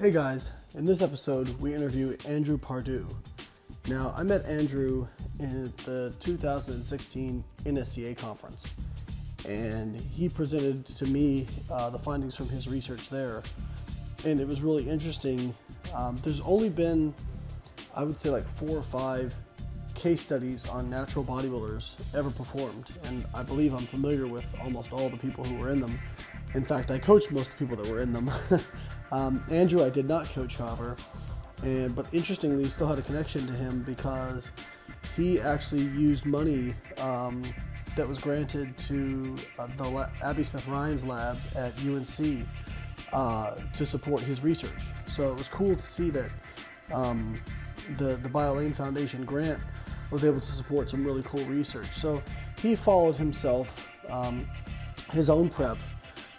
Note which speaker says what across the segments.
Speaker 1: Hey guys, in this episode we interview Andrew Pardue. Now, I met Andrew in the 2016 NSCA conference, and he presented to me the findings from his research there, and it was really interesting. There's only been, I would say, like 4 or 5 case studies on natural bodybuilders ever performed, and I believe I'm familiar with almost all the people who were in them. In fact, I coached most of the people that were in them. Andrew I did not coach, however, but interestingly still had a connection to him because he actually used money that was granted to Abby Smith-Ryan's lab at UNC to support his research. So it was cool to see that the Layne Foundation grant was able to support some really cool research. So he followed himself, his own prep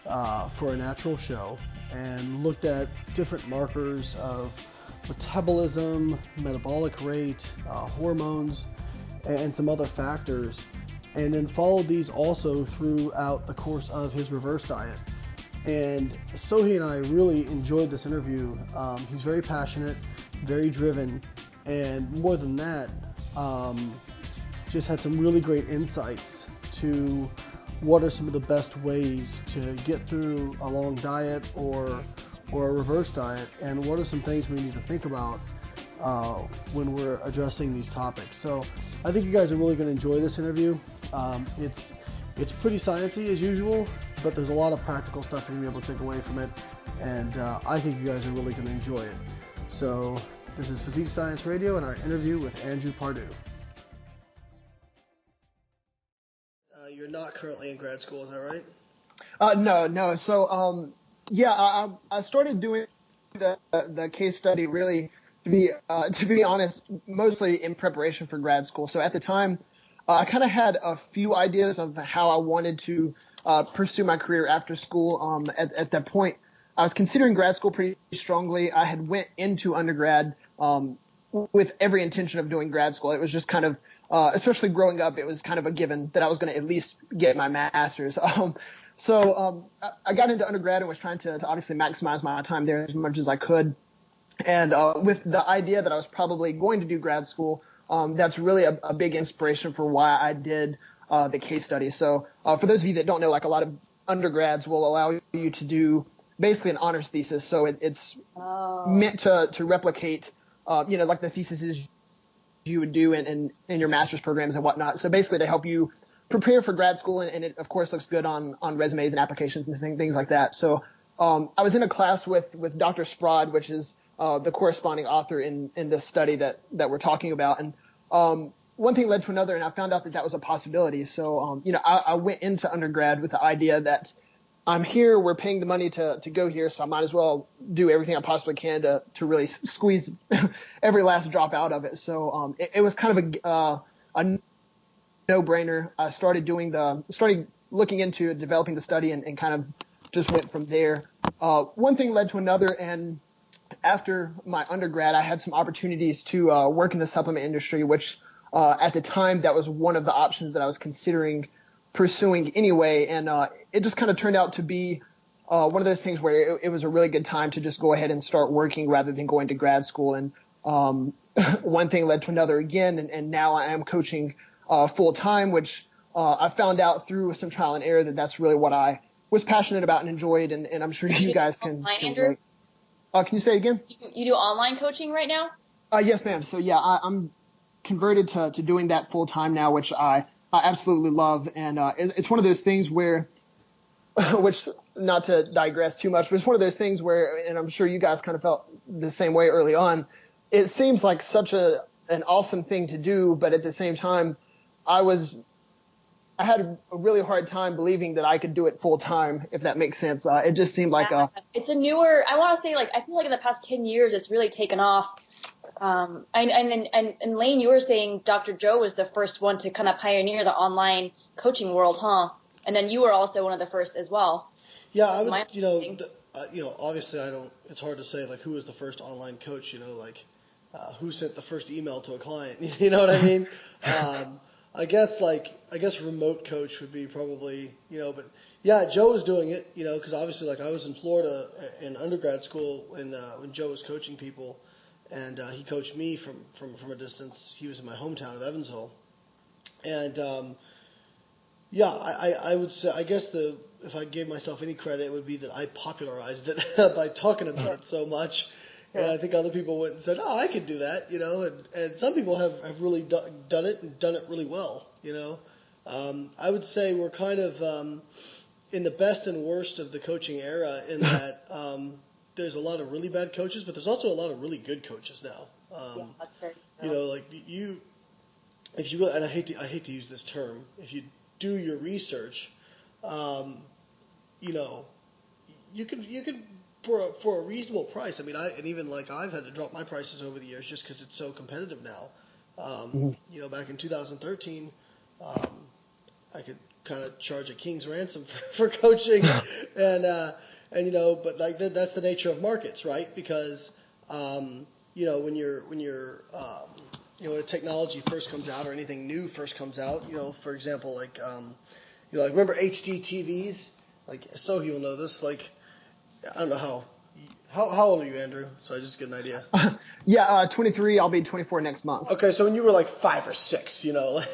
Speaker 1: for a natural show, and looked at different markers of metabolism, metabolic rate, hormones, and some other factors, and then followed these also throughout the course of his reverse diet. And Sohi and I really enjoyed this interview. He's very passionate, very driven, and more than that, just had some really great insights to what are some of the best ways to get through a long diet or a reverse diet, and what are some things we need to think about when we're addressing these topics. So I think you guys are really going to enjoy this interview. It's pretty sciencey as usual, but there's a lot of practical stuff you're going to be able to take away from it, and I think you guys are really going to enjoy it. So this is Physique Science Radio and our interview with Andrew Pardue. You're not currently in grad school, is that right?
Speaker 2: No. So, I started doing the case study really to be honest, mostly in preparation for grad school. So at the time, I kind of had a few ideas of how I wanted to pursue my career after school. At that point, I was considering grad school pretty strongly. I had went into undergrad with every intention of doing grad school. It was just kind of, especially growing up, it was kind of a given that I was going to at least get my master's. So I got into undergrad and was trying to obviously maximize my time there as much as I could. And with the idea that I was probably going to do grad school, that's really a big inspiration for why I did the case study. So for those of you that don't know, like a lot of undergrads will allow you to do basically an honors thesis. So it's meant to replicate like the theses you would do in your master's programs and whatnot. So basically to help you prepare for grad school, and it of course looks good on resumes and applications and things like that. So I was in a class with Dr. Sprod, which is the corresponding author in this study that we're talking about. And one thing led to another, and I found out that was a possibility. So I went into undergrad with the idea that I'm here, we're paying the money to go here, so I might as well do everything I possibly can to really squeeze every last drop out of it. So it was kind of a no-brainer. I started looking into developing the study and kind of just went from there. One thing led to another, and after my undergrad, I had some opportunities to work in the supplement industry, which at the time that was one of the options that I was considering pursuing anyway, and it just kind of turned out to be one of those things where it was a really good time to just go ahead and start working rather than going to grad school. And one thing led to another again, and now I am coaching full time, which I found out through some trial and error that that's really what I was passionate about and enjoyed, and I'm sure you guys can.
Speaker 3: Andrew?
Speaker 2: Can you say it again?
Speaker 3: You do online coaching right now?
Speaker 2: Yes, ma'am. So yeah, I'm converted to doing that full time now, which I absolutely love. And it's one of those things where, which not to digress too much, but it's one of those things where, and I'm sure you guys kind of felt the same way early on, it seems like such an awesome thing to do, but at the same time, I had a really hard time believing that I could do it full time, if that makes sense. It just seemed like
Speaker 3: it's a newer, I want to say, I feel like in the past 10 years, it's really taken off. And Layne, you were saying Dr. Joe was the first one to kind of pioneer the online coaching world, huh? And then you were also one of the first as well.
Speaker 1: Yeah, I would, obviously it's hard to say who was the first online coach, who sent the first email to a client, you know what I mean? I guess remote coach would be probably, but yeah, Joe was doing it, because obviously like I was in Florida in undergrad school when Joe was coaching people, and he coached me from a distance. He was in my hometown of Evansville, and yeah, I would say, I guess if I gave myself any credit, it would be that I popularized it by talking about it so much. And I think other people went and said, "Oh, I could do that," and some people have really done it and done it really well, I would say we're kind of in the best and worst of the coaching era in that there's a lot of really bad coaches, but there's also a lot of really good coaches now.
Speaker 3: That's very true.
Speaker 1: Like if you, and I hate to use this term, if you do your research, you can for a reasonable price. I mean, I've had to drop my prices over the years just because it's so competitive now. Back in 2013, I could kind of charge a king's ransom for coaching, and but like that's the nature of markets, right? Because when a technology first comes out or anything new first comes out, for example, like remember HD TVs? Like Sohi will know this. Like I don't know how old are you, Andrew? So I just get an idea.
Speaker 2: 23. I'll be 24 next month.
Speaker 1: Okay, so when you were like 5 or 6, but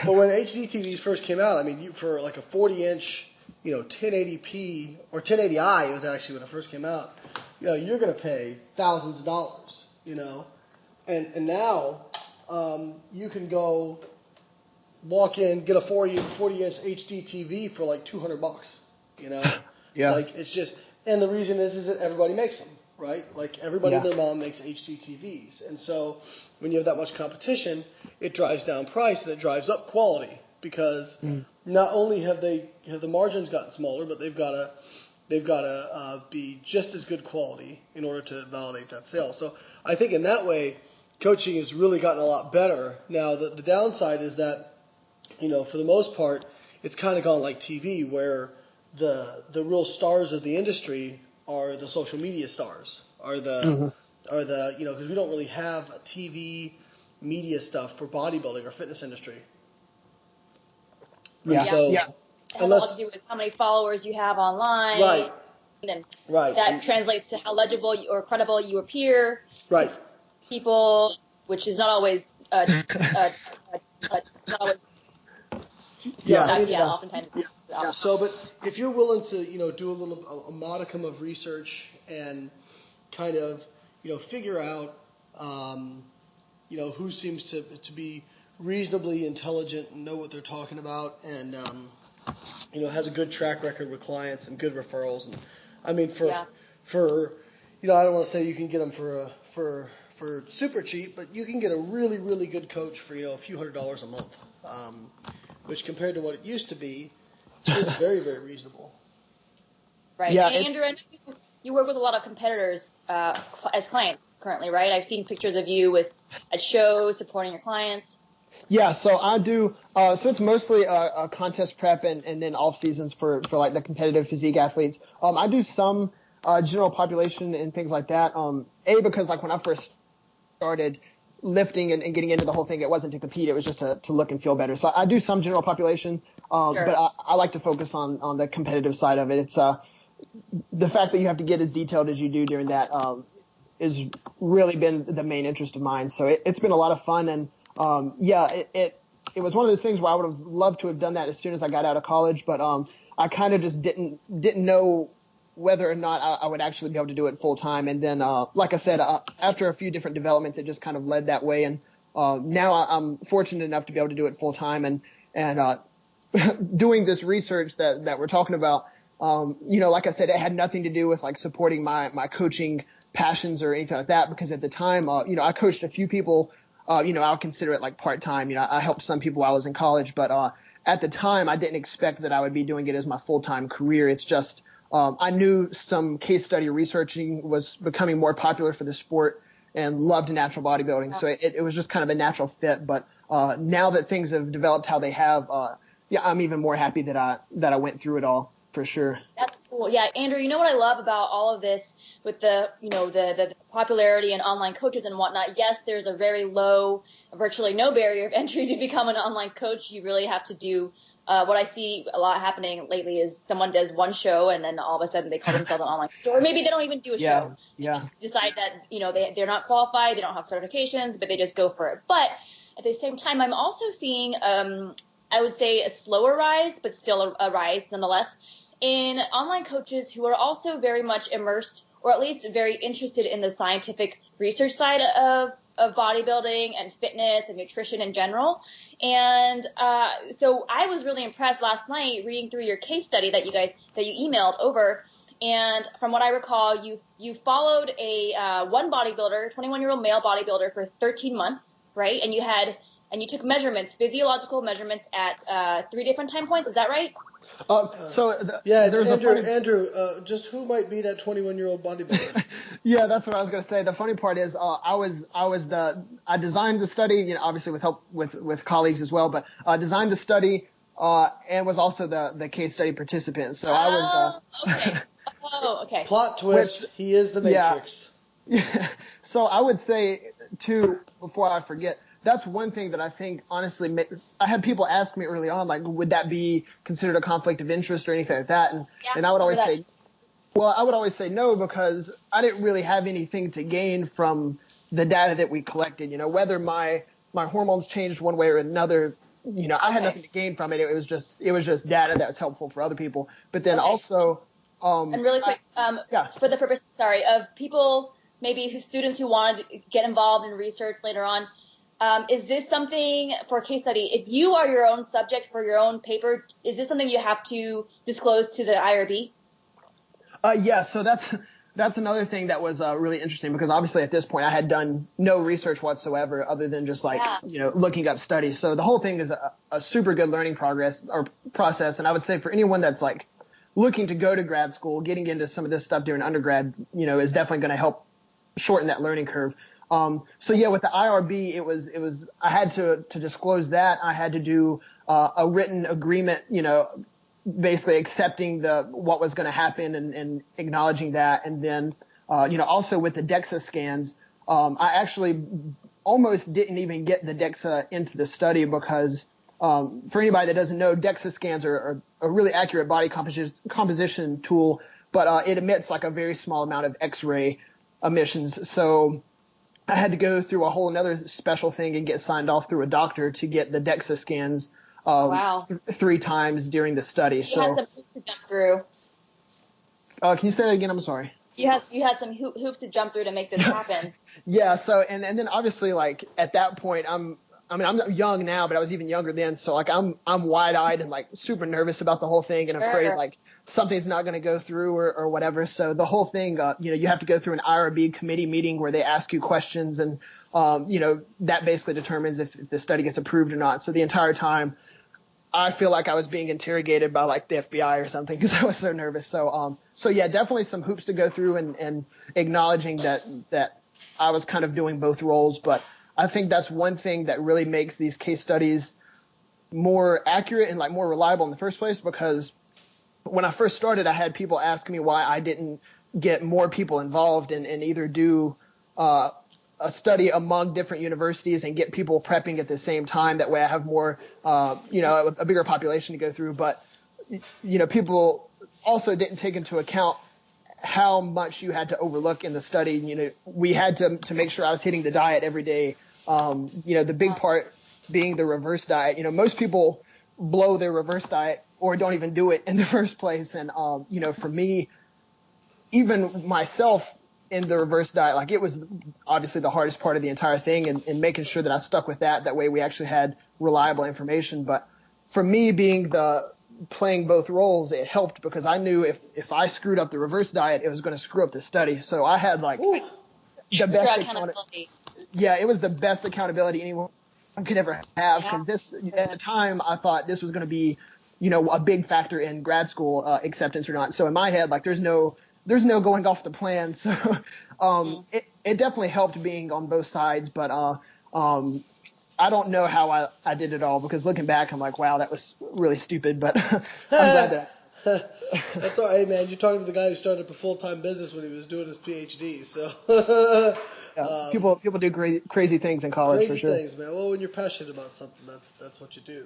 Speaker 1: when HD TVs first came out, I mean, for like a 40-inch, 1080p or 1080i, it was actually when it first came out. You're going to pay thousands of dollars, and now you can go walk in, get a 40-inch HD TV for like $200,
Speaker 2: Yeah.
Speaker 1: Like it's just, and the reason is that everybody makes them, right? Like everybody and their mom makes HD TVs, and so when you have that much competition, it drives down price and it drives up quality because not only have the margins gotten smaller, but they've got to be just as good quality in order to validate that sale. So I think in that way, coaching has really gotten a lot better. Now the downside is that for the most part, it's kind of gone like TV, where the real stars of the industry are the social media stars, because we don't really have TV media stuff for bodybuilding or fitness industry.
Speaker 2: Yeah.
Speaker 1: So,
Speaker 3: It has a lot to do with how many followers you have online.
Speaker 1: Right.
Speaker 3: And
Speaker 1: Right.
Speaker 3: that translates to how legible or credible you appear.
Speaker 1: Right.
Speaker 3: To people, which is not always not always oftentimes.
Speaker 1: Yeah. So, but if you're willing to, do a modicum of research and kind of, figure out, who seems to be reasonably intelligent and know what they're talking about, and has a good track record with clients and good referrals, and I mean for I don't want to say you can get them for super cheap, but you can get a really, really good coach for a few $100s a month, which compared to what it used to be is very, very reasonable.
Speaker 3: Right.
Speaker 2: Yeah,
Speaker 3: Andrew, I know you work with a lot of competitors as clients currently, right? I've seen pictures of you at shows supporting your clients.
Speaker 2: Yeah, so I do. So it's mostly a contest prep and then off seasons for like the competitive physique athletes. I do some general population and things like that. Because like when I first started lifting and getting into the whole thing, it wasn't to compete; it was just to look and feel better. So I do some general population, but I like to focus on the competitive side of it. It's the fact that you have to get as detailed as you do during that is really been the main interest of mine. So it's been a lot of fun, and it was one of those things where I would have loved to have done that as soon as I got out of college, but I kind of just didn't know whether or not I would actually be able to do it full time. And then, like I said, after a few different developments, it just kind of led that way. And now I'm fortunate enough to be able to do it full time. And doing this research that we're talking about, like I said, it had nothing to do with like supporting my coaching passions or anything like that, because at the time, I coached a few people. I'll consider it like part-time. I helped some people while I was in college, but at the time I didn't expect that I would be doing it as my full-time career. It's just I knew some case study researching was becoming more popular for the sport and loved natural bodybuilding. So it was just kind of a natural fit. But now that things have developed how they have, I'm even more happy that I went through it all. For sure.
Speaker 3: That's cool. Yeah, Andrew, you know what I love about all of this with the popularity and online coaches and whatnot? Yes, there's a very low virtually no barrier of entry to become an online coach. You really have to do what I see a lot happening lately is someone does one show and then all of a sudden they call themselves an online coach. Or maybe they don't even do a show.
Speaker 2: Yeah.
Speaker 3: Decide that, they're not qualified, they don't have certifications, but they just go for it. But at the same time, I'm also seeing, I would say a slower rise, but still a rise nonetheless, in online coaches who are also very much immersed or at least very interested in the scientific research side of bodybuilding and fitness and nutrition in general. And so I was really impressed last night reading through your case study that you emailed over. And from what I recall, you followed a one bodybuilder, 21-year-old male bodybuilder for 13 months, right? And you took measurements, physiological measurements at 3 different time points. Is that right?
Speaker 1: Andrew, just who might be that 21-year-old bodybuilder?
Speaker 2: Yeah, that's what I was going to say. The funny part is, I designed the study, obviously with help with colleagues as well, but designed the study and was also the case study participant. So I was.
Speaker 3: Okay. Okay.
Speaker 1: Plot twist: he is the Matrix.
Speaker 2: Yeah. So I would say too, before I forget, that's one thing that I think, honestly, I had people ask me early on, like, would that be considered a conflict of interest or anything like that? And I would always say, I would always say no, because I didn't really have anything to gain from the data that we collected. Whether my hormones changed one way or another, I had nothing to gain from it. It was just data that was helpful for other people. But then also,
Speaker 3: and really quick, for the purpose, of people, maybe students who wanted to get involved in research later on, is this something for a case study? If you are your own subject for your own paper, is this something you have to disclose to the IRB?
Speaker 2: Yeah, so that's another thing that was really interesting, because obviously at this point I had done no research whatsoever other than just looking up studies. So the whole thing is a super good learning process. And I would say for anyone that's like looking to go to grad school, getting into some of this stuff during undergrad, is definitely going to help shorten that learning curve. So yeah, with the IRB, it was I had to disclose that. I had to do a written agreement, basically accepting what was going to happen and acknowledging that. And then, also with the DEXA scans, I actually almost didn't even get the DEXA into the study because, for anybody that doesn't know, DEXA scans are a really accurate body composition tool, but it emits like a very small amount of X-ray emissions. So I had to go through a whole another special thing and get signed off through a doctor to get the DEXA scans 3 times during the study.
Speaker 3: You had some hoops to jump through.
Speaker 2: Can you say that again? I'm sorry.
Speaker 3: You had some hoops to jump through to make this happen.
Speaker 2: Yeah. So and then obviously, like, at that point, I'm young now, but I was even younger then. So like I'm wide-eyed and like super nervous about the whole thing and afraid like something's not going to go through or whatever. So the whole thing, you have to go through an IRB committee meeting where they ask you questions, and that basically determines if the study gets approved or not. So the entire time, I feel like I was being interrogated by like the FBI or something because I was so nervous. So yeah, definitely some hoops to go through and acknowledging that I was kind of doing both roles. But I think that's one thing that really makes these case studies more accurate and like more reliable in the first place, because when I first started, I had people asking me why I didn't get more people involved and either do a study among different universities and get people prepping at the same time. That way I have more, a bigger population to go through. But, people also didn't take into account how much you had to overlook in the study. We had to make sure I was hitting the diet every day. The big part being the reverse diet. Most people blow their reverse diet or don't even do it in the first place. And, for me, even myself, in the reverse diet, like, it was obviously the hardest part of the entire thing, and making sure that I stuck with that. That way we actually had reliable information. But for me, playing both roles, it helped because I knew if I screwed up the reverse diet, it was going to screw up the study. So I had like the best accountability. Yeah, it was the best accountability anyone could ever have, because at the time I thought this was going to be, a big factor in grad school acceptance or not. So in my head, like, there's no going off the plan. So it definitely helped being on both sides. But I don't know how I did it all, because looking back, I'm like, wow, that was really stupid. But I'm glad that
Speaker 1: That's all right, man. You're talking to the guy who started up a full-time business when he was doing his PhD. So
Speaker 2: Yeah, people do crazy things in college for
Speaker 1: crazy
Speaker 2: sure.
Speaker 1: things, man. Well, when you're passionate about something, that's what you do.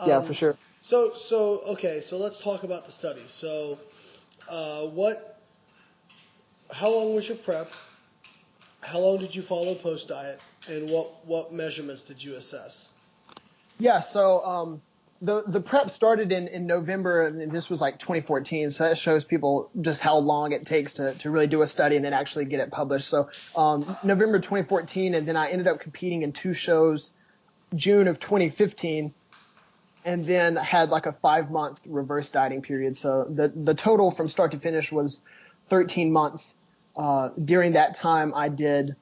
Speaker 2: Yeah, for sure.
Speaker 1: So okay. So let's talk about the study. So, how long was your prep? How long did you follow post diet? And what measurements did you assess?
Speaker 2: Yeah, so the prep started in November, and this was like 2014. So that shows people just how long it takes to really do a study and then actually get it published. So November 2014, and then I ended up competing in 2 shows, June of 2015, and then had like a 5-month reverse dieting period. So the total from start to finish was 13 months. During that time, I did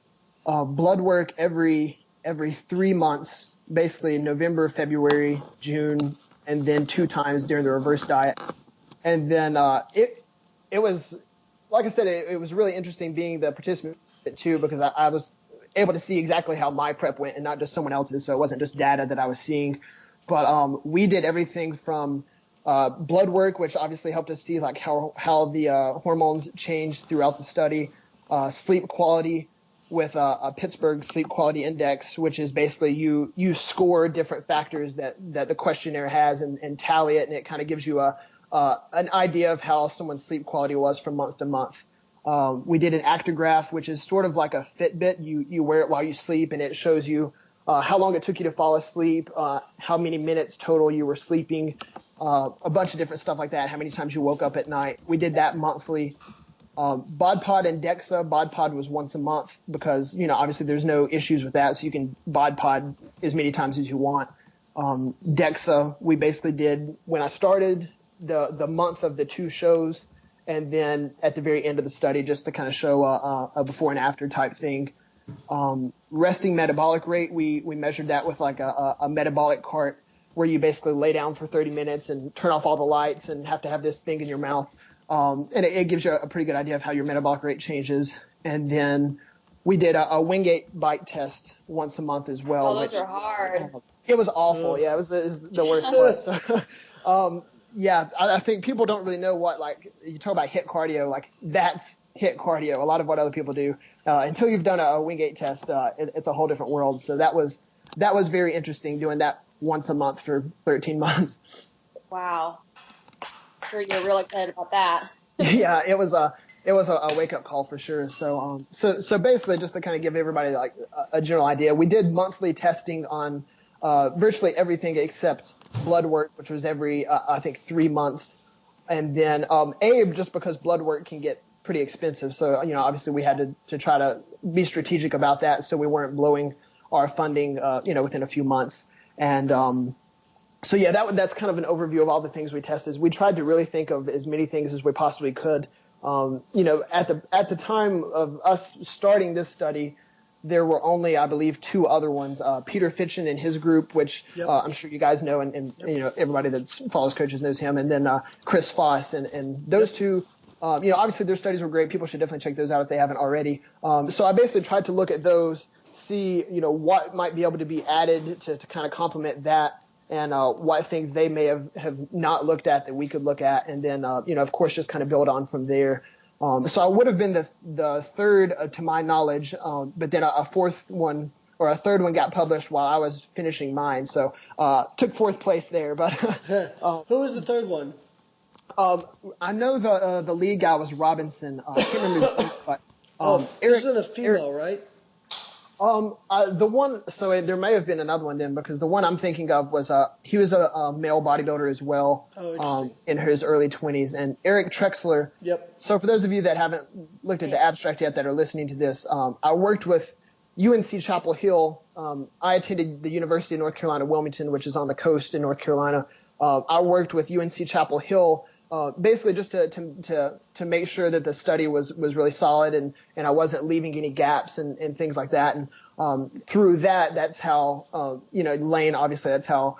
Speaker 2: blood work every 3 months, basically November, February, June, and then 2 times during the reverse diet. And then it was, like I said, it was really interesting being the participant too, because I was able to see exactly how my prep went and not just someone else's. So it wasn't just data that I was seeing. But we did everything from blood work, which obviously helped us see like how the hormones changed throughout the study, sleep quality with a Pittsburgh Sleep Quality Index, which is basically you score different factors that the questionnaire has and tally it, and it kind of gives you an idea of how someone's sleep quality was from month to month. We did an actigraph, which is sort of like a Fitbit. You wear it while you sleep, and it shows you how long it took you to fall asleep, how many minutes total you were sleeping, a bunch of different stuff like that, how many times you woke up at night. We did that monthly. Bod Pod and DEXA. Bod Pod was once a month because, obviously there's no issues with that. So you can Bod Pod as many times as you want. DEXA, we basically did when I started the month of the 2 shows, and then at the very end of the study, just to kind of show a before and after type thing. Resting metabolic rate, we measured that with like a metabolic cart where you basically lay down for 30 minutes and turn off all the lights and have to have this thing in your mouth. And it gives you a pretty good idea of how your metabolic rate changes. And then we did a Wingate bite test once a month as well.
Speaker 3: Oh, those are hard.
Speaker 2: It was awful. Yeah, it was the worst part. So, yeah, I think people don't really know what, like, you talk about HIIT cardio, like that's HIIT cardio. A lot of what other people do, until you've done a Wingate test, it's a whole different world. So that was very interesting, doing that once a month for 13 months.
Speaker 3: Wow. Sure, you're real excited about that.
Speaker 2: Yeah, it was a wake up call for sure. So basically, just to kind of give everybody like a general idea, we did monthly testing on virtually everything except blood work, which was every I think 3 months, and then Abe, just because blood work can get pretty expensive, so obviously we had to try to be strategic about that, so we weren't blowing our funding within a few months. And so yeah, that's kind of an overview of all the things we tested. We tried to really think of as many things as we possibly could. At the time of us starting this study, there were only, I believe, 2 other ones. Peter Fitchen and his group, which I'm sure you guys know, and everybody that follows coaches knows him, and then Chris Foss, and those 2. Obviously their studies were great. People should definitely check those out if they haven't already. So I basically tried to look at those, see what might be able to be added to kind of complement that, and what things they may have not looked at that we could look at, and then of course just kind of build on from there. So I would have been the third to my knowledge, but then a fourth one or a third one got published while I was finishing mine, so took 4th place there. But
Speaker 1: who was the third one?
Speaker 2: I know the lead guy was Robinson. I can't remember his name, but
Speaker 1: this isn't a female, right?
Speaker 2: The one, so there may have been another one then, because the one I'm thinking of was he was a male bodybuilder as well, in his early 20s, and Eric Trexler.
Speaker 1: Yep.
Speaker 2: So for those of you that haven't looked at the abstract yet that are listening to this, I worked with UNC Chapel Hill. I attended the University of North Carolina Wilmington, which is on the coast in North Carolina. I worked with UNC Chapel Hill. Basically just to make sure that the study was really solid and I wasn't leaving any gaps and things like that. And through that's how, Layne, obviously that's how,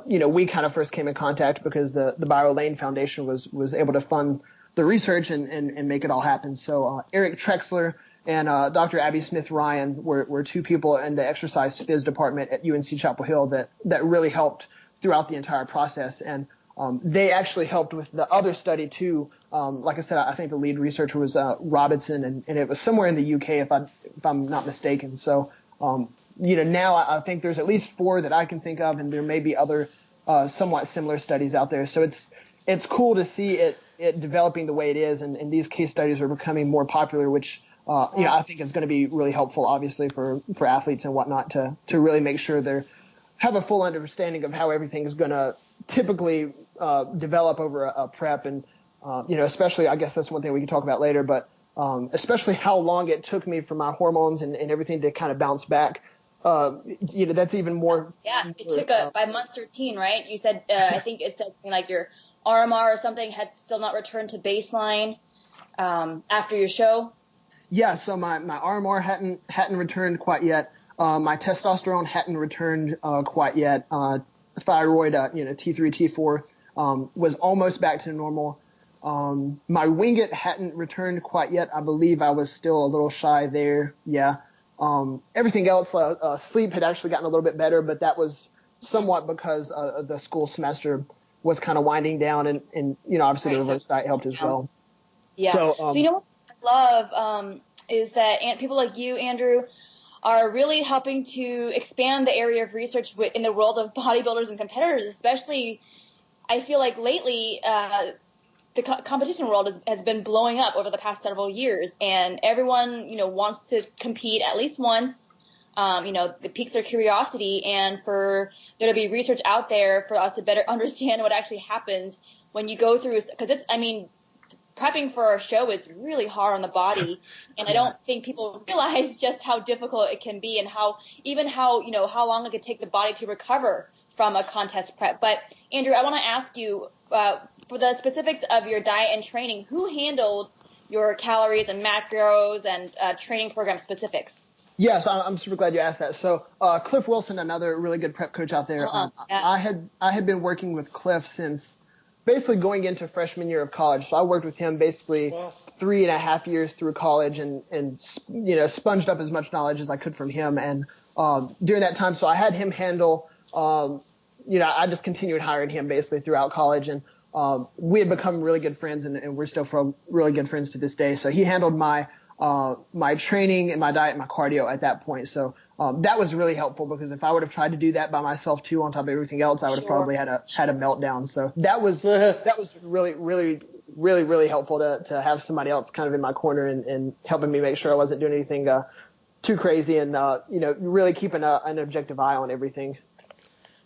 Speaker 2: we kind of first came in contact, because the Layne Foundation was able to fund the research and make it all happen. So Eric Trexler and Dr. Abby Smith-Ryan were 2 people in the exercise phys department at UNC Chapel Hill that really helped throughout the entire process. And they actually helped with the other study too. Like I said, I think the lead researcher was Robinson, and it was somewhere in the UK if I'm not mistaken. So now I think there's at least 4 that I can think of, and there may be other somewhat similar studies out there. So it's cool to see it developing the way it is, and these case studies are becoming more popular, which I think is going to be really helpful, obviously, for athletes and whatnot to really make sure they have a full understanding of how everything is going to typically develop over a prep, and especially, I guess that's one thing we can talk about later, but especially how long it took me for my hormones and everything to kind of bounce back. That's even more.
Speaker 3: Yeah, it took by month 13, right? You said I think it said something like your RMR or something had still not returned to baseline after your show.
Speaker 2: Yeah, so my RMR hadn't returned quite yet. My testosterone hadn't returned quite yet. Thyroid, T3, T4 was almost back to normal. My Wingit hadn't returned quite yet. I believe I was still a little shy there. Yeah. Everything else, sleep had actually gotten a little bit better, but that was somewhat because the school semester was kind of winding down, and obviously the reverse diet helped as well.
Speaker 3: Yeah. So what I love is that people like you, Andrew, are really helping to expand the area of research in the world of bodybuilders and competitors, especially I feel like lately the competition world has been blowing up over the past several years, and everyone, wants to compete at least once. It piques their curiosity, and for there to be research out there for us to better understand what actually happens when you go through, because prepping for our show is really hard on the body, and I don't think people realize just how difficult it can be, and how long it could take the body to recover from a contest prep. But Andrew, I want to ask you for the specifics of your diet and training, who handled your calories and macros and training program specifics?
Speaker 2: Yes, I'm super glad you asked that. So Cliff Wilson, another really good prep coach out there. I had been working with Cliff since basically going into freshman year of college. So I worked with him basically 3.5 years through college, and sponged up as much knowledge as I could from him. And during that time, so I had him handle. I just continued hiring him basically throughout college, and we had become really good friends, and we're still really good friends to this day. So he handled my training and my diet and my cardio at that point. So that was really helpful, because if I would have tried to do that by myself too, on top of everything else, I would have probably had a meltdown. So that was really, really, really, really helpful to have somebody else kind of in my corner and helping me make sure I wasn't doing anything too crazy, and really keeping an objective eye on everything.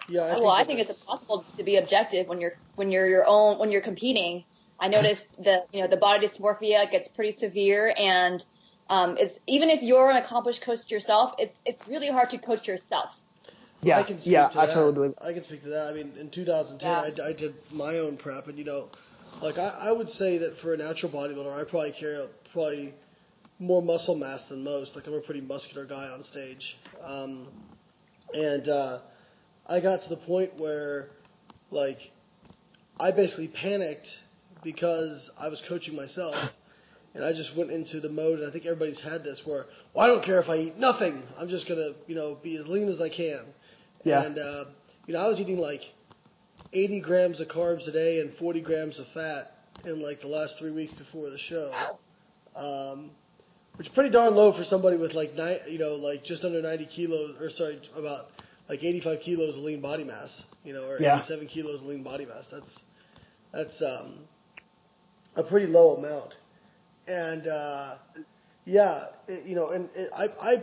Speaker 3: Yeah, I think it's impossible to be objective when you're competing. I noticed the body dysmorphia gets pretty severe, and it's even if you're an accomplished coach yourself, it's really hard to coach yourself.
Speaker 1: Yeah, I can speak to that.
Speaker 2: Totally.
Speaker 1: I can speak to that. I mean, in 2010, I did my own prep, and I would say that for a natural bodybuilder, I probably carry more muscle mass than most. Like, I'm a pretty muscular guy on stage, and I got to the point where, I basically panicked because I was coaching myself, and I just went into the mode, and I think everybody's had this, where, I don't care if I eat nothing, I'm just going to, be as lean as I can. Yeah. And, I was eating 80 grams of carbs a day and 40 grams of fat in the last 3 weeks before the show. Wow. Which is pretty darn low for somebody with just under 90 kilos, or sorry, about 85 kilos of lean body mass, or 87 kilos of lean body mass. That's a pretty low amount. And, I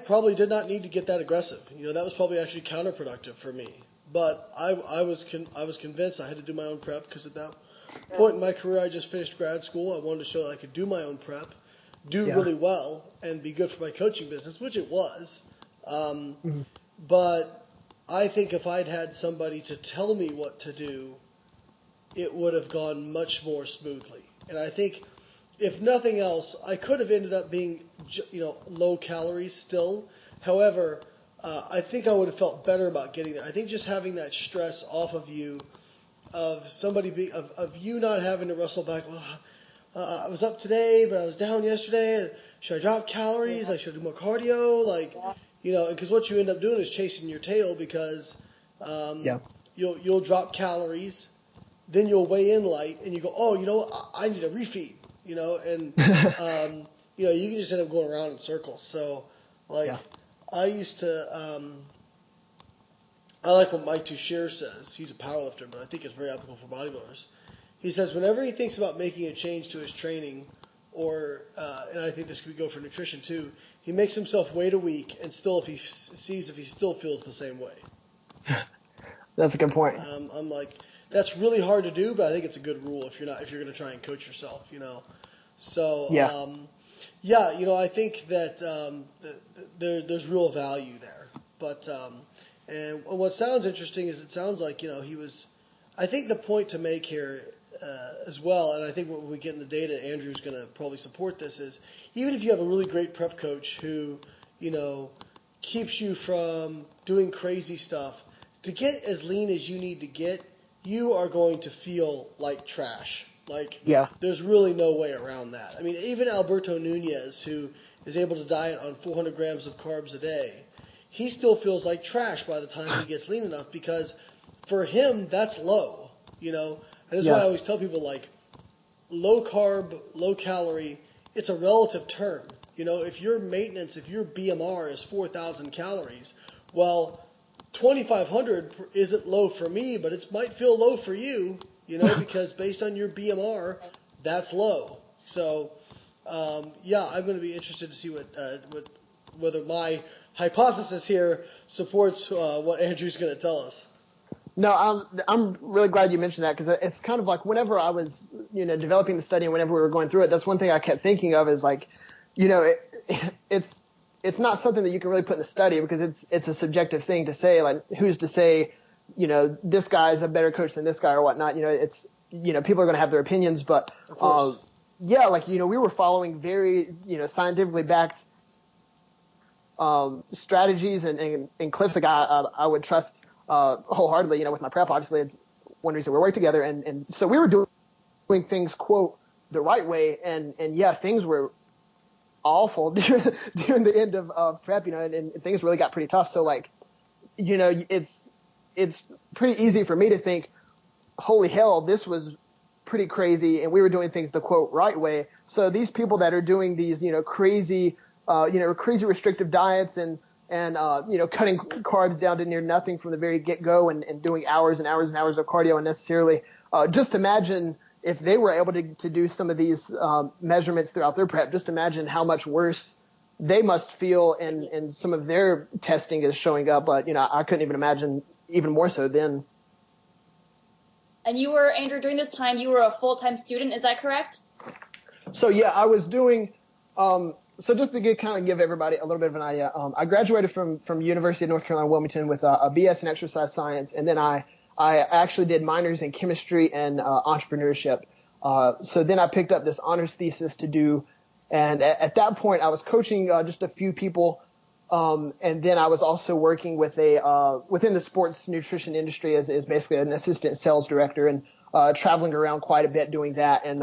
Speaker 1: probably did not need to get that aggressive. That was probably actually counterproductive for me. But I was convinced I had to do my own prep, because at that point in my career, I just finished grad school. I wanted to show that I could do my own prep, really well, and be good for my coaching business, which it was. But I think if I'd had somebody to tell me what to do, it would have gone much more smoothly. And I think, if nothing else, I could have ended up being, low calories still. However, I think I would have felt better about getting there. I think just having that stress off of you, of somebody of you not having to wrestle back. Well, I was up today, but I was down yesterday. Should I drop calories? Should I do more cardio? Because what you end up doing is chasing your tail, because you'll drop calories, then you'll weigh in light and you go, oh, you know what, I need a refeed, and you can just end up going around in circles. So like I used to I like what Mike Toucher says. He's a powerlifter, but I think it's very applicable for bodybuilders. He says whenever he thinks about making a change to his training, or and I think this could go for nutrition too, he makes himself wait a week and still if he sees if he still feels the same way.
Speaker 2: That's a good point.
Speaker 1: I'm like, that's really hard to do, but I think it's a good rule if you're going to try and coach yourself, So I think that there's real value there. But and what sounds interesting is it sounds like he was. I think the point to make here as well, and I think when we get in the data, Andrew's going to probably support this, is even if you have a really great prep coach who keeps you from doing crazy stuff, to get as lean as you need to get, you are going to feel like trash. There's really no way around that. I mean, even Alberto Nunez, who is able to diet on 400 grams of carbs a day, he still feels like trash by the time he gets lean enough because for him, that's low, And that's why I always tell people, low carb, low calorie, it's a relative term. If your maintenance, if your BMR is 4,000 calories, well, 2,500 isn't low for me, but it might feel low for you, because based on your BMR, that's low. So, I'm going to be interested to see whether my hypothesis here supports what Andrew's going to tell us.
Speaker 2: No, I'm really glad you mentioned that because it's kind of like whenever I was, developing the study and whenever we were going through it, that's one thing I kept thinking of is it's not something that you can really put in the study because it's a subjective thing to say, like who's to say, this guy's a better coach than this guy or whatnot. It's, people are going to have their opinions, but, we were following very, scientifically backed, strategies and clips. Like I would trust, wholeheartedly, with my prep. Obviously, it's one reason we work together. And so we were doing things, quote, the right way. And things were awful during the end of prep, and things really got pretty tough. So it's pretty easy for me to think, holy hell, this was pretty crazy. And we were doing things the quote right way. So these people that are doing these, crazy restrictive diets and cutting carbs down to near nothing from the very get-go and doing hours and hours and hours of cardio unnecessarily. Just imagine if they were able to do some of these measurements throughout their prep, just imagine how much worse they must feel and some of their testing is showing up. But, I couldn't even imagine even more so then.
Speaker 3: And you were, Andrew, during this time, you were a full-time student. Is that correct?
Speaker 2: So, I was doing so just to give everybody a little bit of an idea, I graduated from University of North Carolina, Wilmington with a BS in exercise science, and then I actually did minors in chemistry and entrepreneurship. So then I picked up this honors thesis to do, and at that point I was coaching just a few people, and then I was also working with within the sports nutrition industry as basically an assistant sales director and traveling around quite a bit doing that, and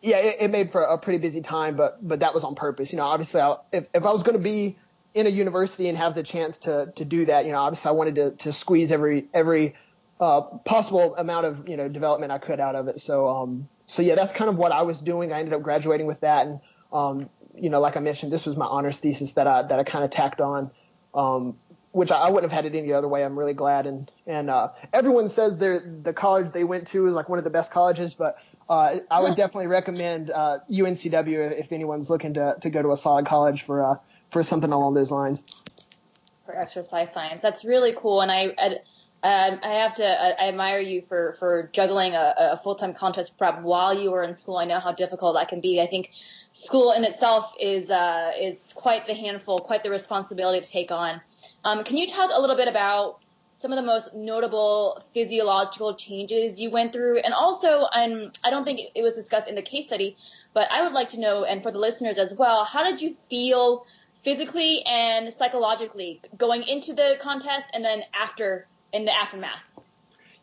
Speaker 2: it made for a pretty busy time, but that was on purpose. Obviously, if I was going to be in a university and have the chance to do that, obviously I wanted to squeeze every possible amount of development I could out of it. So that's kind of what I was doing. I ended up graduating with that, and like I mentioned, this was my honors thesis that I kind of tacked on, which I wouldn't have had it any other way. I'm really glad, and everyone says the college they went to is like one of the best colleges, but I would definitely recommend UNCW if anyone's looking to go to a solid college for something along those lines.
Speaker 3: For exercise science, that's really cool, and I admire you for juggling a full-time contest prep while you were in school. I know how difficult that can be. I think school in itself is quite the handful, quite the responsibility to take on. Can you talk a little bit about some of the most notable physiological changes you went through? And also, I don't think it was discussed in the case study, but I would like to know, and for the listeners as well, how did you feel physically and psychologically going into the contest and then in the aftermath?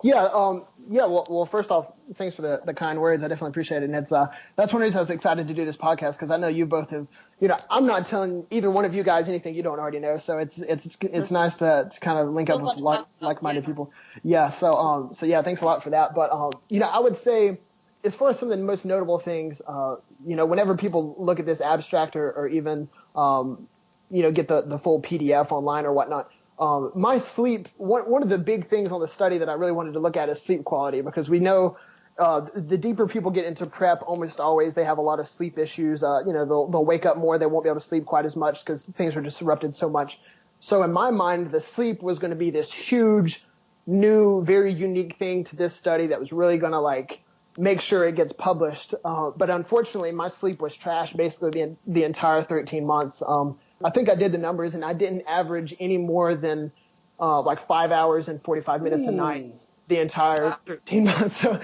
Speaker 2: Well, first off, thanks for the kind words. I definitely appreciate it. And that's one reason I was excited to do this podcast, because I know you both have, I'm not telling either one of you guys anything you don't already know. So it's nice to kind of link up with like-minded people. Yeah. So yeah, thanks a lot for that. But, I would say, as far as some of the most notable things, whenever people look at this abstract or even, get the full PDF online or whatnot, my sleep, one of the big things on the study that I really wanted to look at is sleep quality, because we know the deeper people get into prep, almost always they have a lot of sleep issues. They'll wake up more, they won't be able to sleep quite as much because things are disrupted so much. So in my mind, the sleep was going to be this huge, new, very unique thing to this study that was really going to make sure it gets published. But unfortunately, my sleep was trash basically the entire 13 months. I think I did the numbers, and I didn't average any more than 5 hours and 45 minutes a night the entire 13 months. So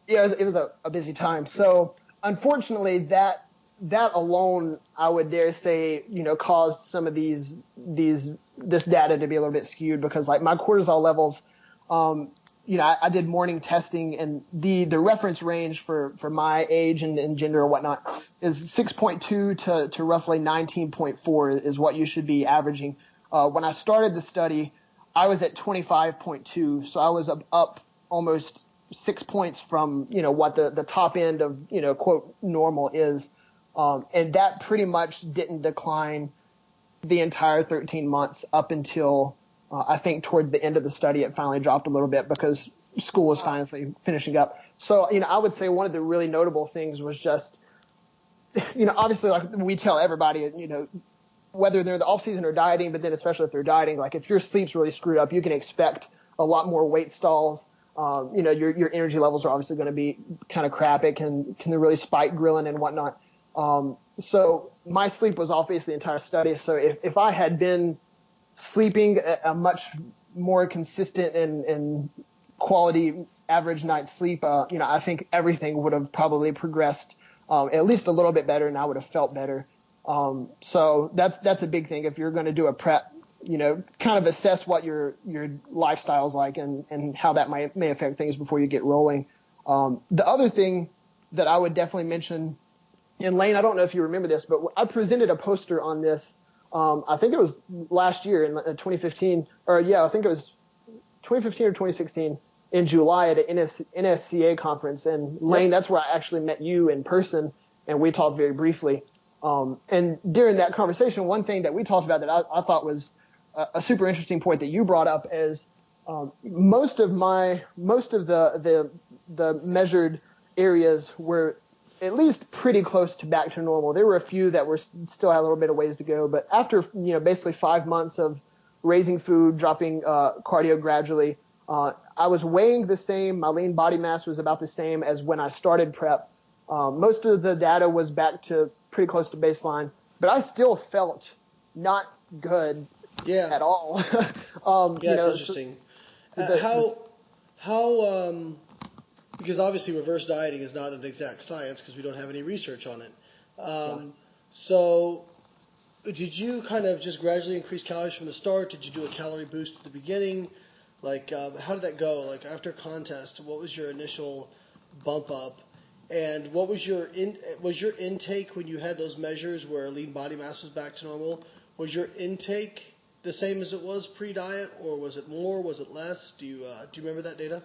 Speaker 2: it was a busy time. So unfortunately, that alone, I would dare say, caused some of this data to be a little bit skewed, because my cortisol levels, I did morning testing, and the reference range for my age and gender or whatnot is 6.2 to roughly 19.4 is what you should be averaging. When I started the study, I was at 25.2, so I was up almost 6 points from what the top end of quote normal is, and that pretty much didn't decline the entire 13 months up until I think towards the end of the study, it finally dropped a little bit because school was finally finishing up. So, I would say one of the really notable things was just, obviously, we tell everybody, whether they're in the off season or dieting, but then especially if they're dieting, if your sleep's really screwed up, you can expect a lot more weight stalls. Your energy levels are obviously going to be kind of crap. It can really spike ghrelin and whatnot. So my sleep was off basically the entire study. So if I had been sleeping a much more consistent and quality average night's sleep, I think everything would have probably progressed at least a little bit better, and I would have felt better. So that's a big thing. If you're going to do a prep, kind of assess what your lifestyle's like and how that may affect things before you get rolling. The other thing that I would definitely mention, and Layne, I don't know if you remember this, but I presented a poster on this. I think it was last year in 2015, or I think it was 2015 or 2016 in July at an NSCA conference. And Layne, that's where I actually met you in person, and we talked very briefly. And during that conversation, one thing that we talked about that I thought was a super interesting point that you brought up is most of the measured areas were at least pretty close to back to normal. There were a few that were still had a little bit of ways to go, but after basically 5 months of raising food, dropping cardio gradually, I was weighing the same. My lean body mass was about the same as when I started prep. Most of the data was back to pretty close to baseline, but I still felt not good at all.
Speaker 1: It's interesting. How because obviously reverse dieting is not an exact science because we don't have any research on it. So did you kind of just gradually increase calories from the start? Did you do a calorie boost at the beginning? How did that go? After contest, what was your initial bump up? And what was your intake when you had those measures where lean body mass was back to normal? Was your intake the same as it was pre-diet, or was it more? Was it less? Do you remember that data?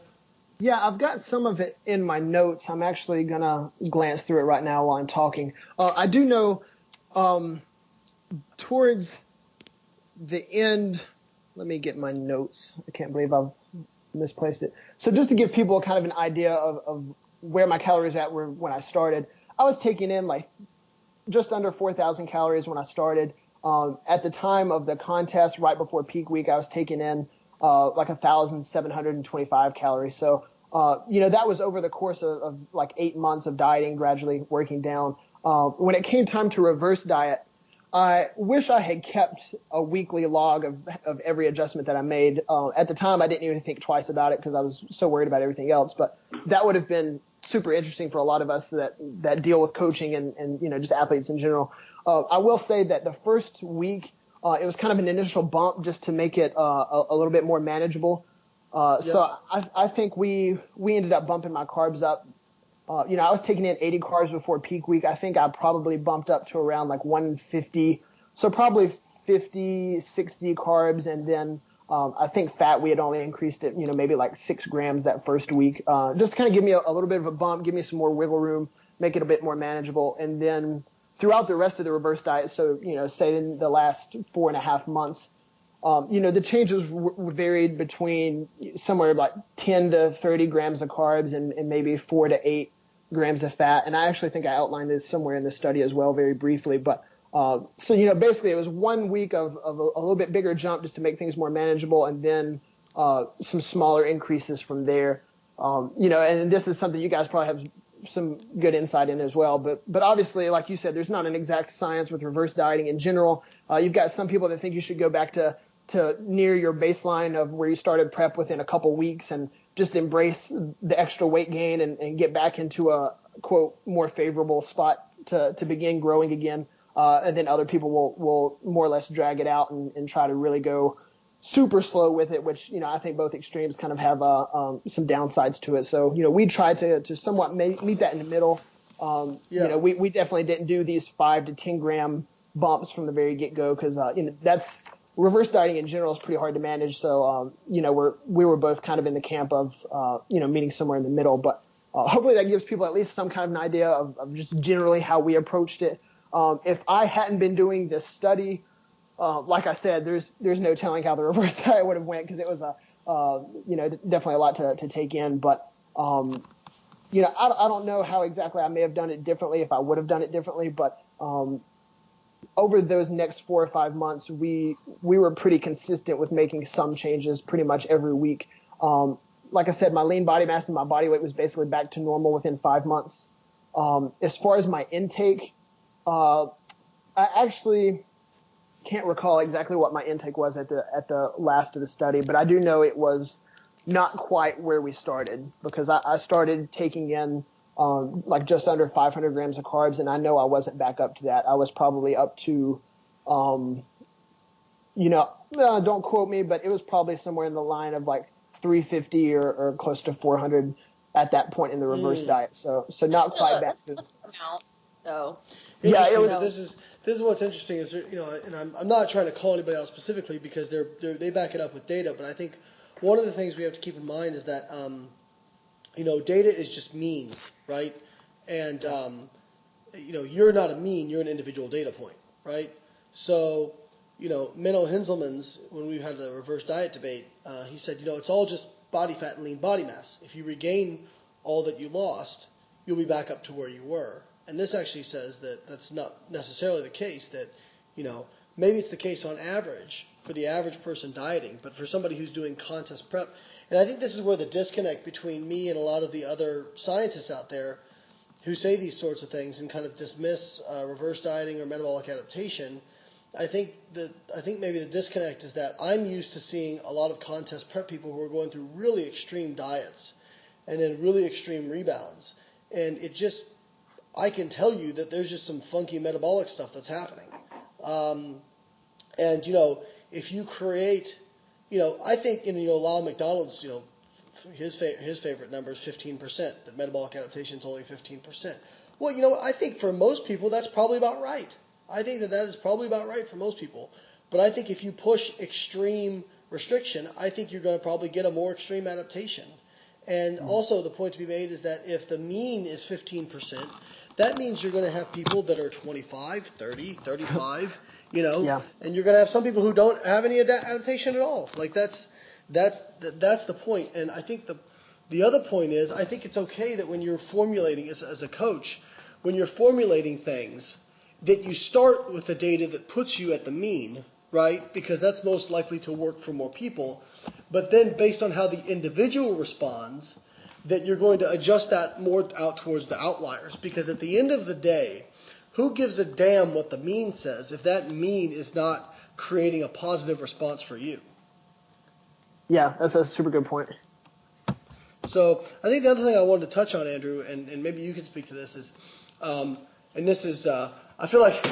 Speaker 2: Yeah, I've got some of it in my notes. I'm actually going to glance through it right now while I'm talking. I do know towards the end, let me get my notes. I can't believe I've misplaced it. So just to give people kind of an idea of where my calories were when I started, I was taking in just under 4,000 calories when I started. At the time of the contest, right before peak week, I was taking in 1,725 calories. So, that was over the course of 8 months of dieting, gradually working down. When it came time to reverse diet, I wish I had kept a weekly log of every adjustment that I made. At the time, I didn't even think twice about it because I was so worried about everything else. But that would have been super interesting for a lot of us that deal with coaching and just athletes in general. I will say that the first week, it was kind of an initial bump just to make it a little bit more manageable. So I think we ended up bumping my carbs up. I was taking in 80 carbs before peak week. I think I probably bumped up to around like 150. So probably 50, 60 carbs. And then I think fat, we had only increased it, maybe like 6 grams that first week. Just to kind of give me a little bit of a bump, give me some more wiggle room, make it a bit more manageable. And then throughout the rest of the reverse diet, so, say in the last 4.5 months, the changes varied between somewhere like 10 to 30 grams of carbs and maybe 4 to 8 grams of fat. And I actually think I outlined this somewhere in the study as well, very briefly. But basically it was 1 week of a little bit bigger jump just to make things more manageable, and then some smaller increases from there. And this is something you guys probably have some good insight in as well. But obviously, like you said, there's not an exact science with reverse dieting in general. You've got some people that think you should go back to near your baseline of where you started prep within a couple weeks and just embrace the extra weight gain and get back into a, quote, more favorable spot to begin growing again. And then other people will more or less drag it out and try to really go super slow with it, which, I think both extremes kind of have some downsides to it. So, we tried to somewhat meet that in the middle. We definitely didn't do these 5 to 10 gram bumps from the very get-go because, that's reverse dieting in general is pretty hard to manage. So, we were both kind of in the camp of, meeting somewhere in the middle. But hopefully that gives people at least some kind of an idea of just generally how we approached it. If I hadn't been doing this study, like I said, there's no telling how the reverse diet would have went because it was definitely a lot to take in. But, I don't know how exactly I may have done it differently if I would have done it differently. But over those next 4 or 5 months, we were pretty consistent with making some changes pretty much every week. Like I said, my lean body mass and my body weight was basically back to normal within 5 months. As far as my intake, I actually can't recall exactly what my intake was at the last of the study, but I do know it was not quite where we started because I started taking in like just under 500 grams of carbs, and I know I wasn't back up to that. I was probably up to, don't quote me, but it was probably somewhere in the line of like 350 or close to 400 at that point in the reverse diet. So not quite back to.
Speaker 3: So
Speaker 1: yeah, it was. This is what's interesting is, and I'm not trying to call anybody out specifically because they back it up with data, but I think one of the things we have to keep in mind is that, data is just means, right? And, you're not a mean, you're an individual data point, right? So, Menno Henselman's, when we had the reverse diet debate, he said, it's all just body fat and lean body mass. If you regain all that you lost, you'll be back up to where you were. And this actually says that that's not necessarily the case, that, maybe it's the case on average for the average person dieting, but for somebody who's doing contest prep. And I think this is where the disconnect between me and a lot of the other scientists out there who say these sorts of things and kind of dismiss reverse dieting or metabolic adaptation, I think maybe the disconnect is that I'm used to seeing a lot of contest prep people who are going through really extreme diets and then really extreme rebounds. And I can tell you that there's just some funky metabolic stuff that's happening. And, if you create, I think, Lyle McDonald's, his favorite number is 15%, that metabolic adaptation is only 15%. Well, I think for most people that's probably about right. I think that is probably about right for most people. But I think if you push extreme restriction, I think you're going to probably get a more extreme adaptation. And also the point to be made is that if the mean is 15%, that means you're going to have people that are 25, 30, 35, and you're going to have some people who don't have any adaptation at all. Like that's the point. And I think the other point is, I think it's okay that when you're formulating as a coach, when you're formulating things, that you start with the data that puts you at the mean, right? Because that's most likely to work for more people. But then based on how the individual responds, that you're going to adjust that more out towards the outliers. Because at the end of the day, who gives a damn what the mean says if that mean is not creating a positive response for you?
Speaker 2: Yeah, that's a super good point.
Speaker 1: So I think the other thing I wanted to touch on, Andrew, and maybe you can speak to this, is, and this is, I feel like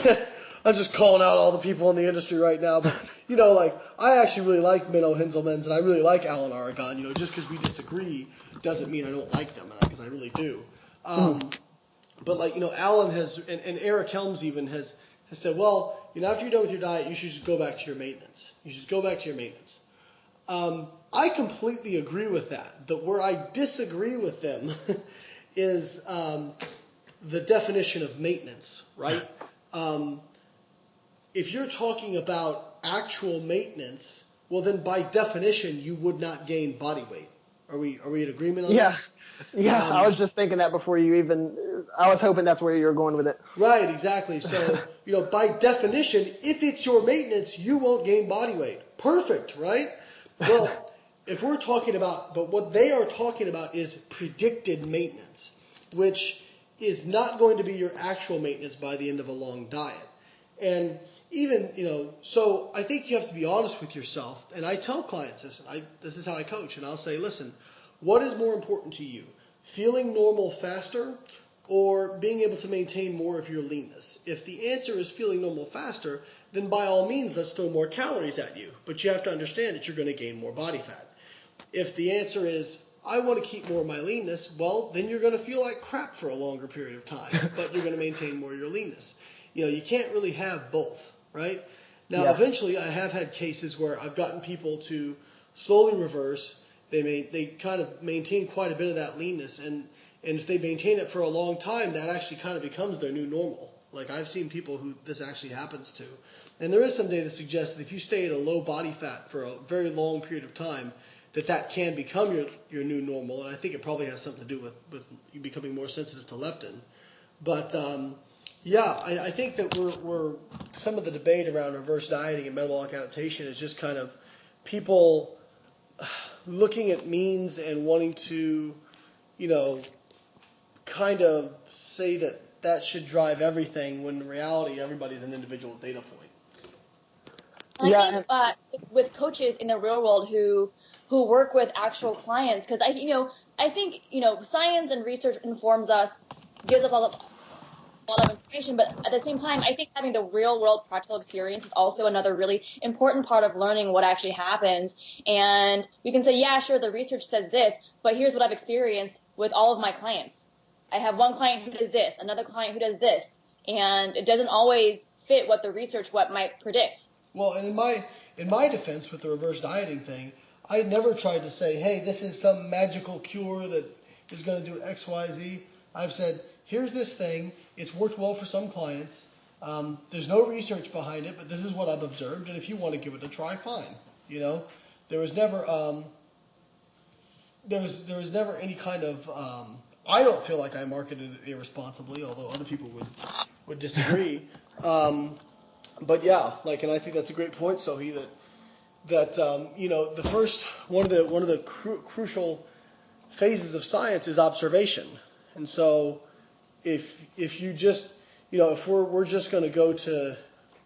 Speaker 1: I'm just calling out all the people in the industry right now, but like I actually really like Menno Henselmans and I really like Alan Aragon. Just because we disagree doesn't mean I don't like them, because I really do. But Alan has and Eric Helms even has said, well, after you're done with your diet, you should just go back to your maintenance. I completely agree with that. Where I disagree with them is the definition of maintenance, right? If you're talking about actual maintenance, well then by definition you would not gain body weight. Are we in agreement on this?
Speaker 2: Yeah, I was just thinking that before you even. I was hoping that's where you were going with it.
Speaker 1: Right, exactly. So, by definition, if it's your maintenance, you won't gain body weight. Perfect, right? Well, if we're talking about, but what they are talking about is predicted maintenance, which is not going to be your actual maintenance by the end of a long diet. And even, so I think you have to be honest with yourself. And I tell clients this, this is how I coach, and I'll say, listen, what is more important to you? Feeling normal faster or being able to maintain more of your leanness? If the answer is feeling normal faster, then by all means, let's throw more calories at you. But you have to understand that you're going to gain more body fat. If the answer is, I want to keep more of my leanness, well, then you're going to feel like crap for a longer period of time, but you're going to maintain more of your leanness. You can't really have both, right? Now, Eventually, I have had cases where I've gotten people to slowly reverse. They kind of maintain quite a bit of that leanness, and if they maintain it for a long time, that actually kind of becomes their new normal. Like I've seen people who this actually happens to. And there is some data that suggests that if you stay at a low body fat for a very long period of time, that can become your new normal. And I think it probably has something to do with you becoming more sensitive to leptin. But I think that we're some of the debate around reverse dieting and metabolic adaptation is just kind of people looking at means and wanting to, kind of say that should drive everything when in reality everybody's an individual data point.
Speaker 3: And I think with coaches in the real world who work with actual clients, because I think science and research informs us, gives us a lot of information, but at the same time, I think having the real world practical experience is also another really important part of learning what actually happens. And we can say, yeah, sure, the research says this, but here's what I've experienced with all of my clients. I have one client who does this, another client who does this, and it doesn't always fit what the research might predict.
Speaker 1: Well, and in my defense with the reverse dieting thing, I never tried to say, hey, this is some magical cure that is going to do X, Y, Z. I've said, here's this thing. It's worked well for some clients. There's no research behind it, but this is what I've observed. And if you want to give it a try, fine. There was never there was never any kind of I don't feel like I marketed it irresponsibly, although other people would disagree. But yeah, and I think that's a great point, Sohi, that the first one of the crucial phases of science is observation. And so if you just if we're just going to go to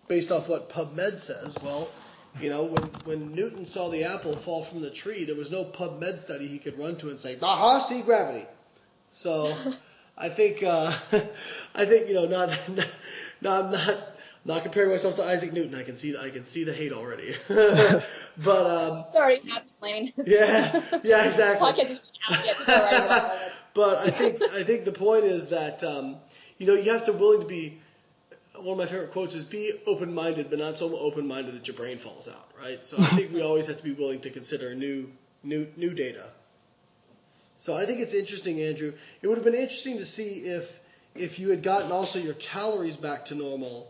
Speaker 1: based off what PubMed says, well, when Newton saw the apple fall from the tree, there was no PubMed study he could run to and say, "Aha, see gravity." So I think I'm not comparing myself to Isaac Newton. I can see the hate already. But
Speaker 3: it's already happened, Layne.
Speaker 1: yeah, exactly.
Speaker 3: Podcast is out yet, so already.
Speaker 1: But I think the point is that you have to willing to be. One of my favorite quotes is be open-minded, but not so open-minded that your brain falls out, right? So I think we always have to be willing to consider new data. So I think it's interesting, Andrew. It would have been interesting to see if you had gotten also your calories back to normal.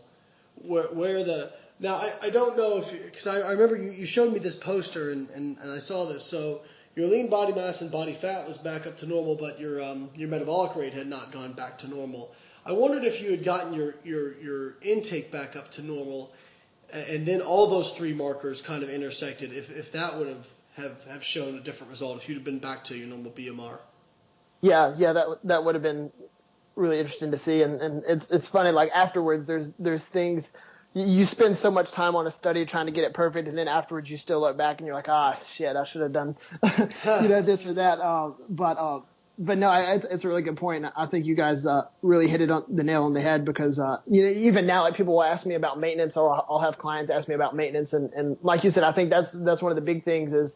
Speaker 1: Now I don't know because I remember you showed me this poster and I saw this. So your lean body mass and body fat was back up to normal, but your metabolic rate had not gone back to normal. I wondered if you had gotten your intake back up to normal, and then all those three markers kind of intersected. If that would have shown a different result if you'd have been back to your normal BMR.
Speaker 2: Yeah, that would have been really interesting to see, and it's funny. Like afterwards, there's things you spend so much time on a study trying to get it perfect, and then afterwards you still look back and you're like, shit, I should have done this or that. But no, it's a really good point. I think you guys really hit it on the nail on the head because even now, like people will ask me about maintenance, or I'll have clients ask me about maintenance, and like you said, I think that's one of the big things is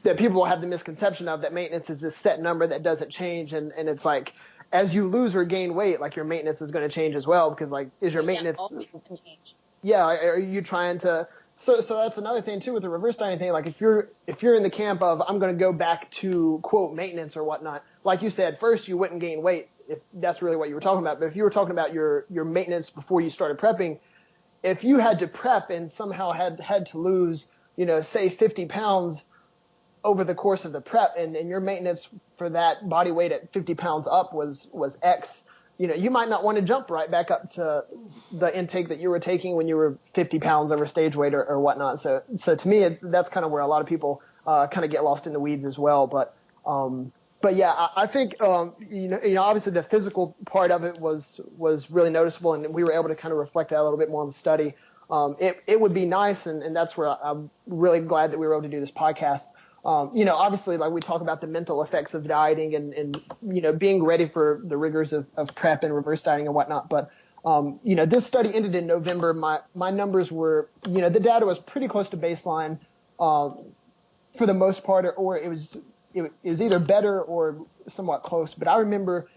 Speaker 2: that people will have the misconception of that maintenance is this set number that doesn't change, and it's like as you lose or gain weight, like your maintenance is going to change as well because like is your maintenance
Speaker 3: always gonna change.
Speaker 2: yeah, are you trying to so that's another thing too with the reverse dieting thing. Like if you're in the camp of I'm going to go back to quote maintenance or whatnot, like you said, first you wouldn't gain weight if that's really what you were talking about. But if you were talking about your maintenance before you started prepping, if you had to prep and somehow had to lose, say 50 pounds over the course of the prep and your maintenance for that body weight at 50 pounds up was X, you might not want to jump right back up to the intake that you were taking when you were 50 pounds over stage weight or whatnot. So to me, that's kind of where a lot of people kind of get lost in the weeds as well. But yeah, I think, obviously the physical part of it was really noticeable, and we were able to kind of reflect that a little bit more in the study. It would be nice, and that's where I'm really glad that we were able to do this podcast. Obviously, like we talk about the mental effects of dieting and being ready for the rigors of prep and reverse dieting and whatnot. But, this study ended in November. My numbers were, the data was pretty close to baseline, for the most part, or it was either better or somewhat close. But I remember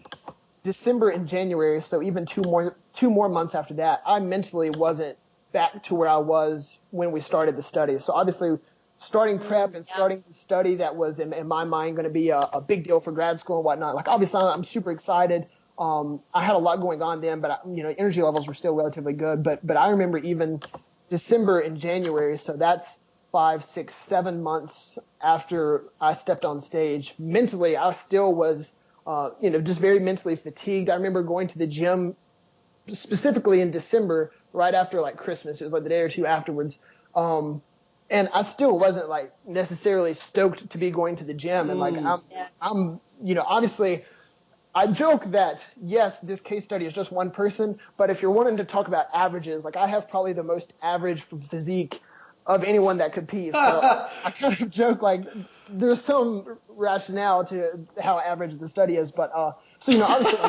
Speaker 2: December and January. So even two more months after that, I mentally wasn't back to where I was when we started the study. So obviously, starting prep and starting the study, that was in my mind going to be a big deal for grad school and whatnot. Like obviously I'm super excited. I had a lot going on then, but energy levels were still relatively good. But I remember even December and January. So that's 5, 6, 7 months after I stepped on stage. Mentally, I still was, just very mentally fatigued. I remember going to the gym specifically in December, right after like Christmas. It was like the day or two afterwards. And I still wasn't like necessarily stoked to be going to the gym. And like, I'm, obviously I joke that yes, this case study is just one person, but if you're wanting to talk about averages, like I have probably the most average from physique of anyone that competes. So I kind of joke like there's some rationale to how average the study is, but, so, obviously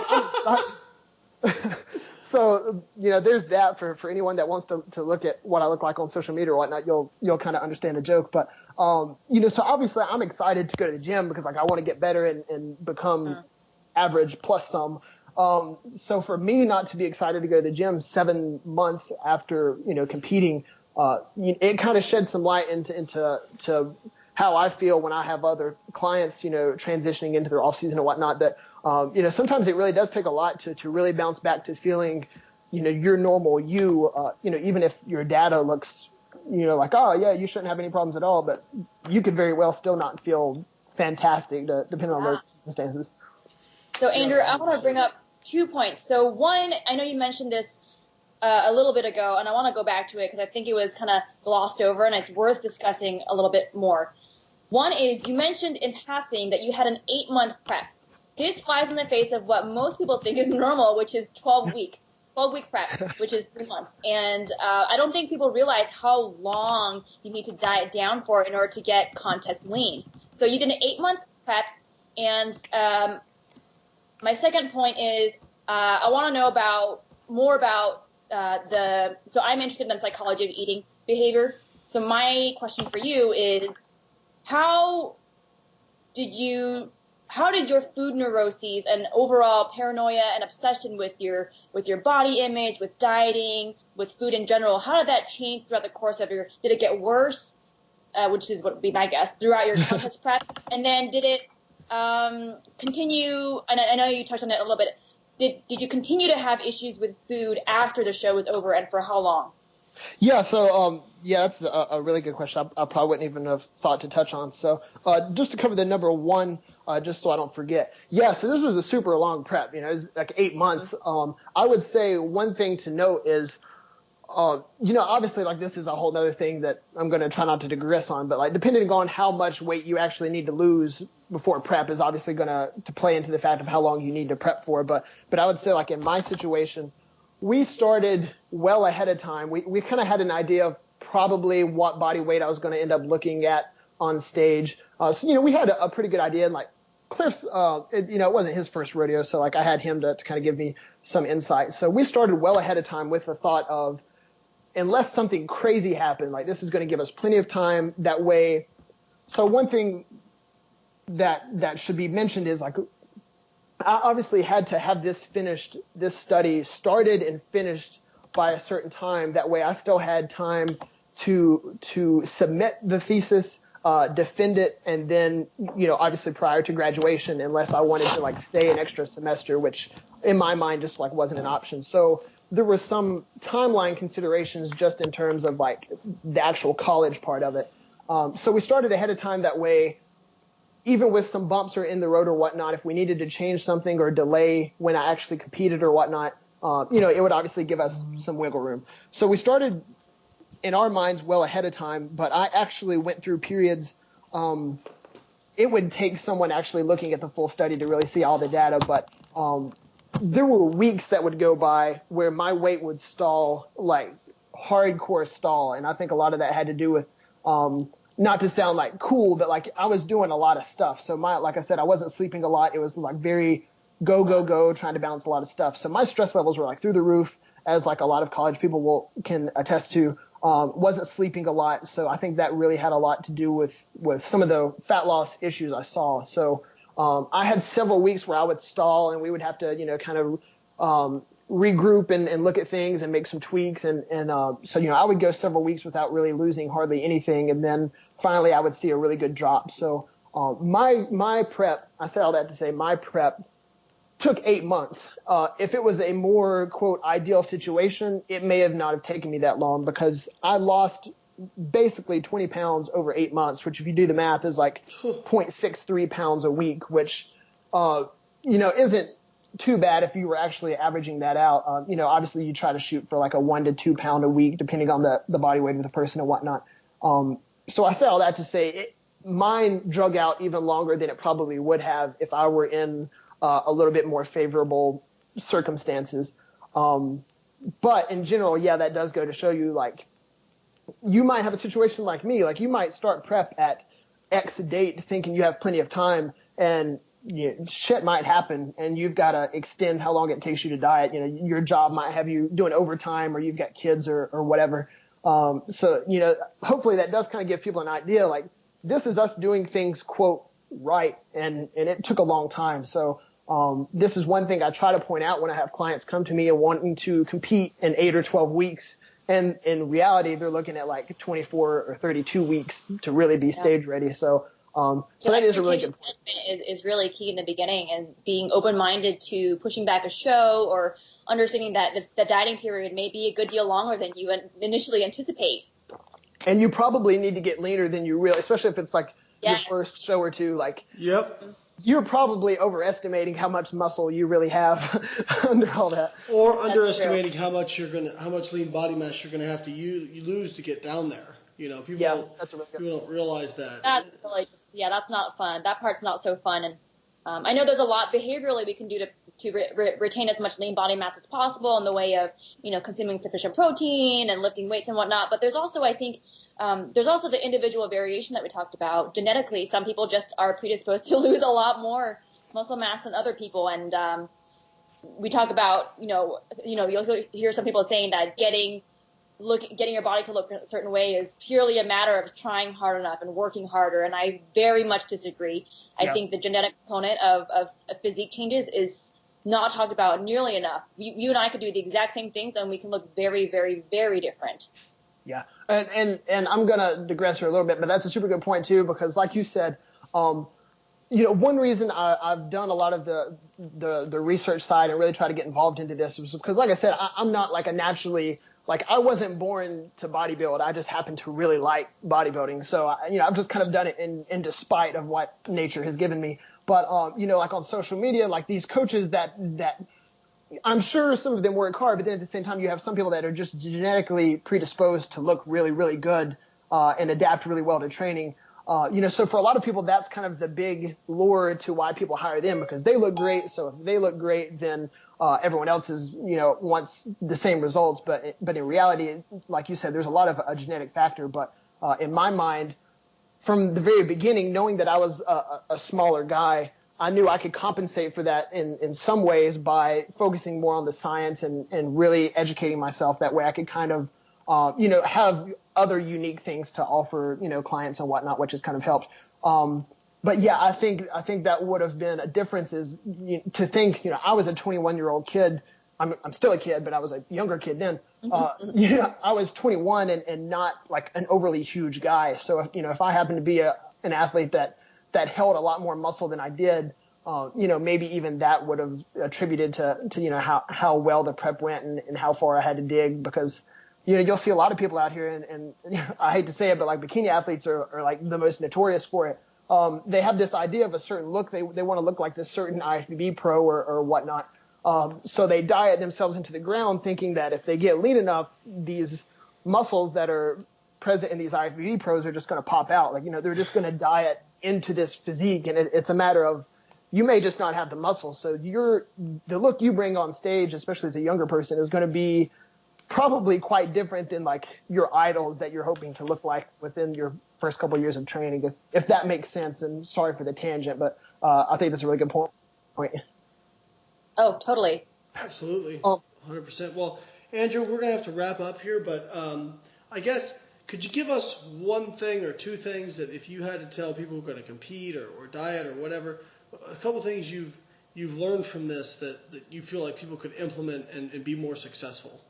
Speaker 2: like, so, there's that for anyone that wants to look at what I look like on social media or whatnot, you'll kind of understand the joke. But, so obviously I'm excited to go to the gym because like I want to get better and become average plus some. So for me not to be excited to go to the gym 7 months after, competing, it kind of sheds some light into how I feel when I have other clients, transitioning into their off season and whatnot, that, sometimes it really does take a lot to really bounce back to feeling, your normal even if your data looks, like, oh yeah, you shouldn't have any problems at all, but you could very well still not feel fantastic depending on those circumstances.
Speaker 3: So Andrew, I want to bring up 2 points. So one, I know you mentioned this a little bit ago, and I want to go back to it because I think it was kind of glossed over and it's worth discussing a little bit more. One is you mentioned in passing that you had an 8-month prep. This flies in the face of what most people think is normal, which is 12-week prep, which is 3 months. And I don't think people realize how long you need to diet down for in order to get contest lean. So you did an 8-month prep. And my second point is I want to know more about so I'm interested in the psychology of eating behavior. So my question for you is, how did your food neuroses and overall paranoia and obsession with your body image, with dieting, with food in general, how did that change throughout the course of did it get worse, which is what would be my guess, throughout your contest prep? And then did it continue, and I know you touched on it a little bit, did you continue to have issues with food after the show was over, and for how long?
Speaker 2: Yeah, so that's a really good question. I probably wouldn't even have thought to touch on. So just to cover the number one, just so I don't forget. Yeah, so this was a super long prep. It was like 8 months. I would say one thing to note is, obviously like this is a whole other thing that I'm going to try not to digress on, but like depending on how much weight you actually need to lose before prep is obviously going to play into the fact of how long you need to prep for. But I would say like in my situation, we started well ahead of time. We kind of had an idea of probably what body weight I was going to end up looking at on stage. So, we had a pretty good idea. And like Cliff's, it wasn't his first rodeo, so like I had him to kind of give me some insight. So we started well ahead of time with the thought of, unless something crazy happened, like this is going to give us plenty of time. That way. So one thing that should be mentioned is, like, I obviously had to have this study started and finished by a certain time. That way I still had time to submit the thesis, defend it, and then, obviously prior to graduation, unless I wanted to like stay an extra semester, which in my mind just like wasn't an option. So there were some timeline considerations just in terms of like the actual college part of it. So we started ahead of time. That way, even with some bumps or in the road or whatnot, if we needed to change something or delay when I actually competed or whatnot, it would obviously give us some wiggle room. So we started in our minds well ahead of time, but I actually went through periods. It would take someone actually looking at the full study to really see all the data, but there were weeks that would go by where my weight would stall, like hardcore stall. And I think a lot of that had to do with, not to sound like cool, but like I was doing a lot of stuff. So like I said, I wasn't sleeping a lot. It was like very go, trying to balance a lot of stuff. So my stress levels were like through the roof, as like a lot of college people can attest to. Wasn't sleeping a lot. So I think that really had a lot to do with some of the fat loss issues I saw. So I had several weeks where I would stall and we would have to, kind of regroup and look at things and make some tweaks. So, I would go several weeks without really losing hardly anything. And then finally I would see a really good drop. So my prep, I say all that to say my prep took 8 months. If it was a more, quote, ideal situation, it may have not have taken me that long, because I lost basically 20 pounds over 8 months, which if you do the math is like 0.63 pounds a week, which, isn't too bad if you were actually averaging that out. Obviously you try to shoot for like a 1 to 2 pound a week, depending on the body weight of the person and whatnot. So I say all that to say mine drug out even longer than it probably would have if I were in a little bit more favorable circumstances. But in general, yeah, that does go to show you, like, you might have a situation like me, like you might start prep at X date thinking you have plenty of time, and shit might happen and you've got to extend how long it takes you to diet. Your job might have you doing overtime, or you've got kids or whatever. So, hopefully that does kind of give people an idea, like, this is us doing things, quote, right. And it took a long time. So, this is one thing I try to point out when I have clients come to me and wanting to compete in 8 or 12 weeks. And in reality, they're looking at like 24 or 32 weeks to really be stage ready. So, that is a really good point.
Speaker 3: Is really key in the beginning, and being open-minded to pushing back a show, or understanding that the dieting period may be a good deal longer than you initially anticipate.
Speaker 2: And you probably need to get leaner than you really, especially if it's like your first show or two. Like,
Speaker 1: yep.
Speaker 2: You're probably overestimating how much muscle you really have under all that,
Speaker 1: or underestimating how much lean body mass you're gonna have to you lose to get down there. People don't realize that.
Speaker 3: That's not fun. That part's not so fun. And I know there's a lot behaviorally we can do to retain as much lean body mass as possible in the way of consuming sufficient protein and lifting weights and whatnot. But there's also, I think, there's also the individual variation that we talked about. Genetically, some people just are predisposed to lose a lot more muscle mass than other people. And we talk about, you'll hear some people saying that getting your body to look a certain way is purely a matter of trying hard enough and working harder. And I very much disagree. I think the genetic component of physique changes is not talked about nearly enough. You and I could do the exact same things and we can look very, very, very different.
Speaker 2: Yeah. And I'm going to digress here a little bit, but that's a super good point too, because like you said, one reason I've done a lot of the research side and really try to get involved into this was because, like I said, I'm not like I wasn't born to bodybuild. I just happened to really like bodybuilding. So, I've just kind of done it in despite of what nature has given me. But, like on social media, like these coaches that I'm sure some of them work hard, but then at the same time, you have some people that are just genetically predisposed to look really, really good, and adapt really well to training. So for a lot of people, that's kind of the big lure to why people hire them, because they look great. So if they look great, then everyone else wants the same results. But in reality, like you said, there's a lot of a genetic factor. But in my mind, from the very beginning, knowing that I was a smaller guy, I knew I could compensate for that in some ways by focusing more on the science and really educating myself. That way I could kind of, have other unique things to offer, clients and whatnot, which has kind of helped. But yeah, I think that would have been a difference is to think, I was a 21-year-old kid. I'm still a kid, but I was a younger kid then. I was 21 and not like an overly huge guy. So if I happened to be an athlete that held a lot more muscle than I did, maybe even that would have attributed to how well the prep went and how far I had to dig, because you'll see a lot of people out here and I hate to say it, but like bikini athletes are like the most notorious for it. They have this idea of a certain look. They want to look like this certain IFBB pro or whatnot. So they diet themselves into the ground thinking that if they get lean enough, these muscles that are present in these IFBB pros are just going to pop out. Like, they're just going to diet into this physique. And it's a matter of, you may just not have the muscles. So the look you bring on stage, especially as a younger person, is going to be probably quite different than like your idols that you're hoping to look like within your first couple of years of training, if that makes sense. And sorry for the tangent, but I think that's a really good point.
Speaker 3: Oh, totally.
Speaker 1: Absolutely. 100%. Well, Andrew, we're going to have to wrap up here, but I guess, could you give us one thing or two things that if you had to tell people who are going to compete or diet or whatever, a couple things you've learned from this that you feel like people could implement and be more successful?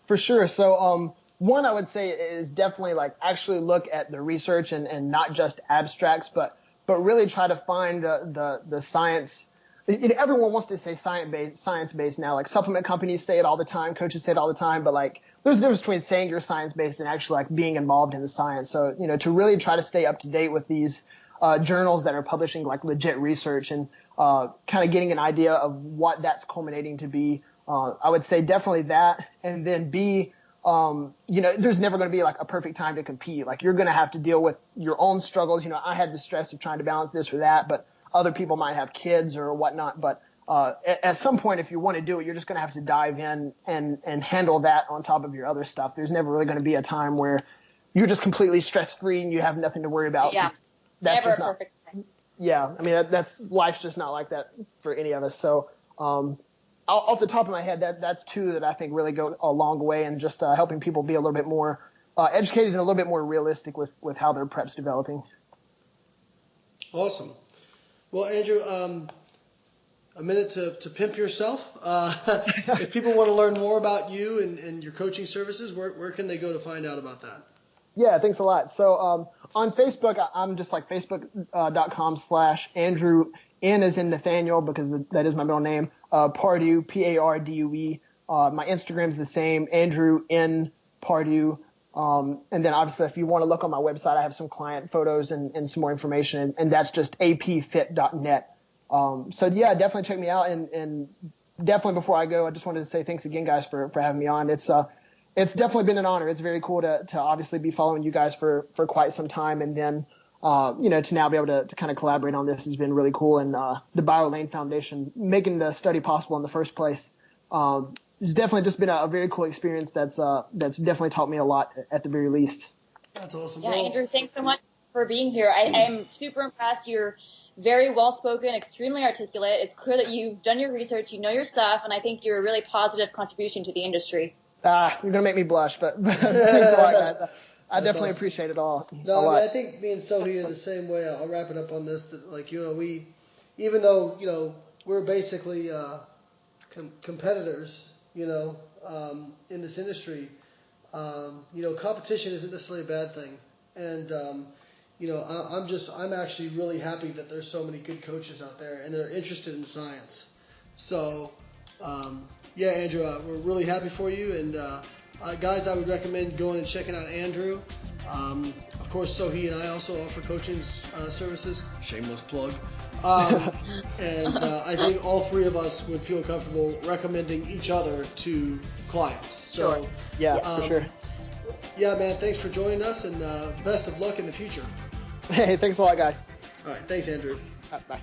Speaker 2: For sure. So one I would say is definitely like actually look at the research and not just abstracts, but really try to find the science. Everyone wants to say science-based now. Like supplement companies say it all the time, coaches say it all the time, but like there's a difference between saying you're science-based and actually like being involved in the science. So, to really try to stay up to date with these journals that are publishing like legit research and kind of getting an idea of what that's culminating to be. I would say definitely that. And then B, there's never going to be like a perfect time to compete. Like you're going to have to deal with your own struggles. I had the stress of trying to balance this or that, but other people might have kids or whatnot. But at some point, if you want to do it, you're just going to have to dive in and handle that on top of your other stuff. There's never really going to be a time where you're just completely stress-free and you have nothing to worry about.
Speaker 3: Yeah,
Speaker 2: that's
Speaker 3: never
Speaker 2: just
Speaker 3: a perfect time.
Speaker 2: Yeah, I mean, life's just not like that for any of us. So off the top of my head, that's two that I think really go a long way in just helping people be a little bit more educated and a little bit more realistic with how their prep's developing.
Speaker 1: Awesome. Well, Andrew, a minute to pimp yourself. If people want to learn more about you and your coaching services, where can they go to find out about that?
Speaker 2: Yeah, thanks a lot. So on Facebook, I'm just like facebook.com/Andrew, N as in Nathaniel, because that is my middle name, Pardue, Pardue. My Instagram's the same, Andrew N. Pardue. And then obviously if you want to look on my website, I have some client photos and some more information, and that's just apfit.net. So yeah, definitely check me out. And definitely before I go, I just wanted to say thanks again, guys, for having me on. It's definitely been an honor. It's very cool to obviously be following you guys for quite some time. And then, to now be able to kind of collaborate on this has been really cool. And the Layne Foundation, making the study possible in the first place, it's definitely just been a very cool experience that's definitely taught me a lot at the very least.
Speaker 1: That's awesome.
Speaker 3: Yeah, Andrew, thanks so much for being here. I am super impressed. You're very well-spoken, extremely articulate. It's clear that you've done your research, you know your stuff, and I think you're a really positive contribution to the industry.
Speaker 2: You're going to make me blush, but thanks a lot, guys. I definitely appreciate it all.
Speaker 1: No, I think me and Sohi are the same way. I'll wrap it up on this. That, like, we, even though, we're basically competitors, in this industry, competition isn't necessarily a bad thing. And, I'm actually really happy that there's so many good coaches out there and they're interested in science. So, yeah, Andrew, we're really happy for you. And, guys, I would recommend going and checking out Andrew. Of course, Sohi and I also offer coaching services. Shameless plug. And I think all three of us would feel comfortable recommending each other to clients. So,
Speaker 2: sure. Yeah, for sure.
Speaker 1: Yeah, man, thanks for joining us, and best of luck in the future.
Speaker 2: Hey, thanks a lot, guys.
Speaker 1: All right, thanks, Andrew.
Speaker 2: Bye.